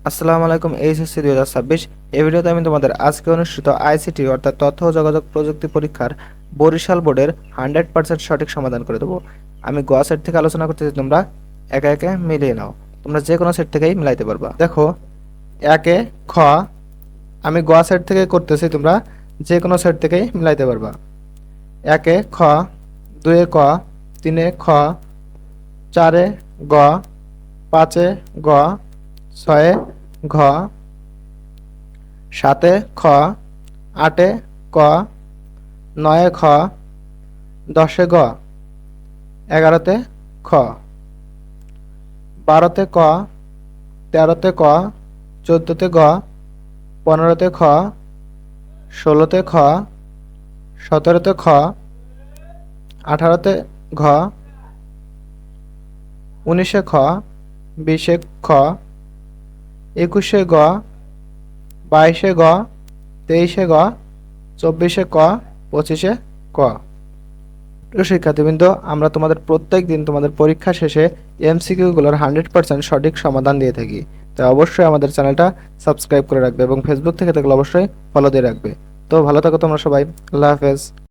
আসসালামু আলাইকুম। এইচএসসি 2026 এই ভিডিওতে আমি তোমাদের আজকে অনুষ্ঠিত আইসিটি অর্থাৎ তথ্য ও যোগাযোগ প্রযুক্তি পরীক্ষার বরিশাল বোর্ডের 100% সঠিক সমাধান করে দেবো। আমি গ সেট থেকে আলোচনা করতেছি, তোমরা একে একে মিলিয়ে নাও। তোমরা যে কোনো সেট থেকেই মিলাইতে পারবা। দেখো, একে খ আমি গ সেট থেকে করতেছি, তোমরা যে কোনো সেট থেকেই মিলাইতে পারবা। একে খ, দুয়ে ক, তিনে খ, চারে গ, পাঁচে গ, ছয়ে ঘ, সাতে খ, আটে ক, নয়ে খ, দশে গ, এগারোতে খ, বারোতে ক, তেরোতে ক, চোদ্দোতে গ, পনেরোতে খ, ষোলোতে খ, সতেরোতে খ, আঠারোতে ঘ, উনিশে খ, বিশে খ, একুশে গ, বাইশে গ, তেইশে গ, চব্বিশে ক, পঁচিশে ক। প্রিয় শিক্ষার্থীবৃন্দ, আমরা তোমাদের প্রত্যেক দিন তোমাদের পরীক্ষা শেষে এমসিকিউগুলোর 100% সঠিক সমাধান দিয়ে থাকি। তাই অবশ্যই আমাদের চ্যানেলটা সাবস্ক্রাইব করে রাখবে এবং ফেসবুক থেকে থাকলে অবশ্যই ফলো দিয়ে রাখবে। তো ভালো থাকো তোমরা সবাই। আল্লাহ হাফেজ।